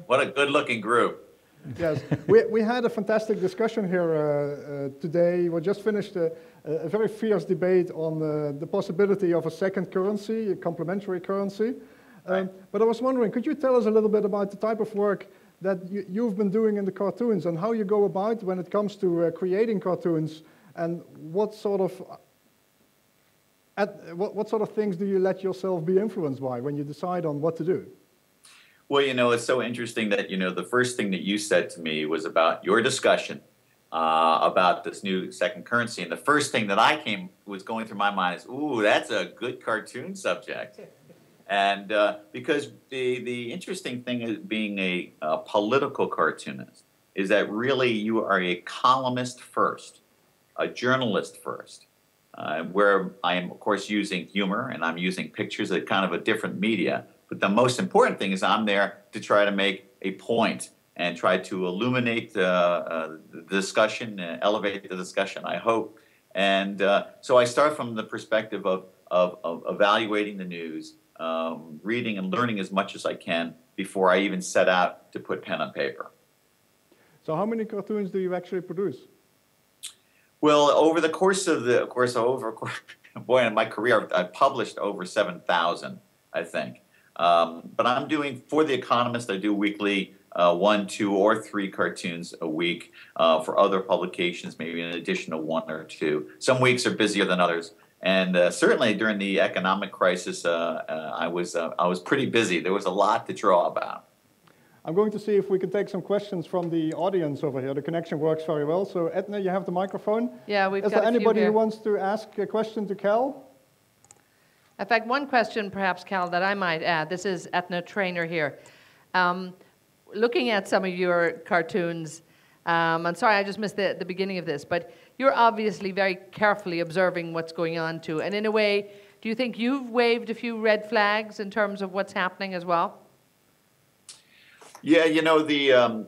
What a good-looking group. Yes, we had a fantastic discussion here today. We just finished a very fierce debate on the possibility of a second currency, a complementary currency. But I was wondering, could you tell us a little bit about the type of work that you've been doing in the cartoons and how you go about when it comes to creating cartoons, and what sort of things do you let yourself be influenced by when you decide on what to do? Well, it's so interesting that, the first thing that you said to me was about your discussion about this new second currency. And the first thing that was going through my mind is, ooh, that's a good cartoon subject. And because the interesting thing is being a political cartoonist is that really you are a columnist first, a journalist first, where I am, of course, using humor and I'm using pictures as kind of a different media. But the most important thing is I'm there to try to make a point and try to illuminate the discussion, elevate the discussion, I hope. And so I start from the perspective of evaluating the news, reading and learning as much as I can before I even set out to put pen on paper. So how many cartoons do you actually produce? Well, over the course of boy, in my career, I've published over 7,000, I think. But I'm doing, for The Economist, I do weekly 1, 2, or 3 cartoons a week. For other publications, maybe an additional 1 or 2. Some weeks are busier than others. And certainly during the economic crisis, I was pretty busy. There was a lot to draw about. I'm going to see if we can take some questions from the audience over here. The connection works very well. So Edna, you have the microphone. Yeah, we've got Is there a few anybody here who wants to ask a question to Cal? In fact, one question, perhaps, Cal, that I might add. This is Etna Trainer here. Looking at some of your cartoons, I'm sorry, I just missed the beginning of this, but you're obviously very carefully observing what's going on too. And in a way, do you think you've waved a few red flags in terms of what's happening as well? Yeah, the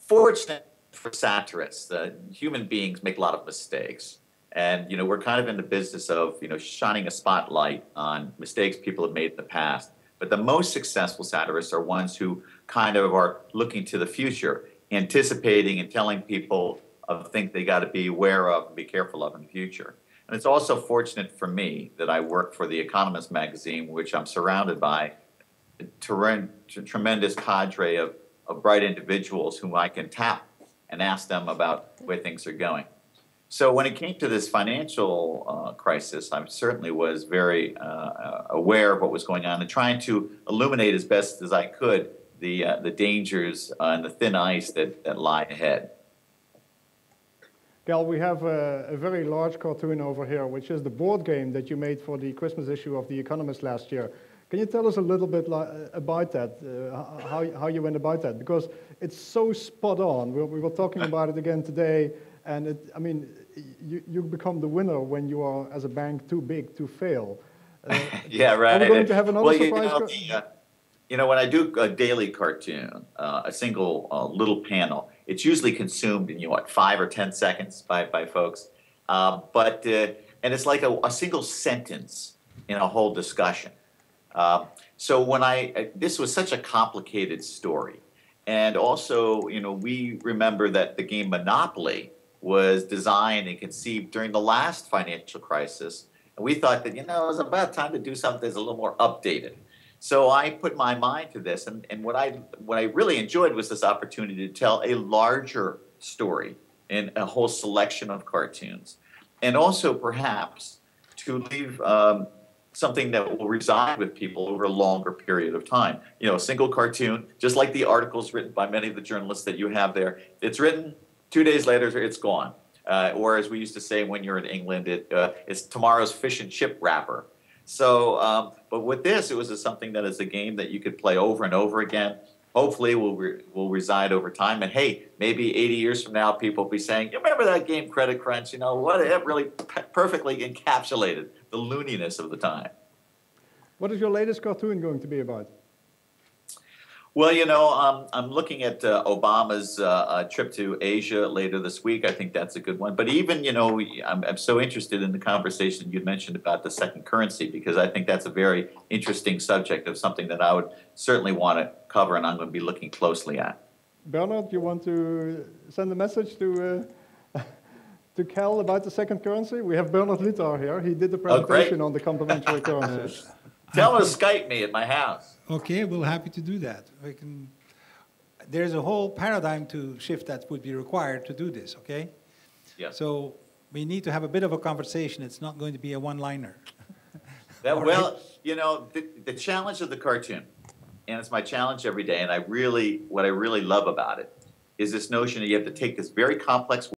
fortunate for satirists, human beings make a lot of mistakes. And, we're kind of in the business of, shining a spotlight on mistakes people have made in the past. But the most successful satirists are ones who kind of are looking to the future, anticipating and telling people of things they got to be aware of and be careful of in the future. And it's also fortunate for me that I work for the Economist magazine, which I'm surrounded by a tremendous cadre of bright individuals whom I can tap and ask them about where things are going. So when it came to this financial crisis, I certainly was very aware of what was going on and trying to illuminate as best as I could the dangers and the thin ice that lie ahead. Gal, we have a very large cartoon over here, which is the board game that you made for the Christmas issue of The Economist last year. Can you tell us a little bit about that, how you went about that? Because it's so spot on. We were talking about it again today, and you become the winner when you are, as a bank, too big to fail. Yeah, right. Are we going to have another surprise? When I do a daily cartoon, a single little panel, it's usually consumed in 5 or 10 seconds by folks, and it's like a single sentence in a whole discussion. So this was such a complicated story, and also we remember that the game Monopoly was designed and conceived during the last financial crisis, and we thought that it was about time to do something that's a little more updated. So I put my mind to this, and what I really enjoyed was this opportunity to tell a larger story in a whole selection of cartoons, and also perhaps to leave something that will reside with people over a longer period of time. A single cartoon, just like the articles written by many of the journalists that you have there, it's written, 2 days later, it's gone. Or as we used to say when you're in England, it's tomorrow's fish and chip wrapper. So, but with this, it was something that is a game that you could play over and over again. Hopefully, will reside over time. And hey, maybe 80 years from now, people will be saying, "You remember that game, Credit Crunch? What it really perfectly encapsulated the looniness of the time." What is your latest cartoon going to be about? Well, I'm looking at Obama's trip to Asia later this week. I think that's a good one. But even, I'm so interested in the conversation you mentioned about the second currency, because I think that's a very interesting subject of something that I would certainly want to cover, and I'm going to be looking closely at. Bernard, you want to send a message to to Cal about the second currency? We have Bernard Littar here. He did the presentation on the complementary currencies. Tell him to Skype me at my house. Okay, we're happy to do that. There's a whole paradigm to shift that would be required to do this, okay? Yeah. So we need to have a bit of a conversation. It's not going to be a one-liner. Well, the challenge of the cartoon, and it's my challenge every day, and what I really love about it is this notion that you have to take this very complex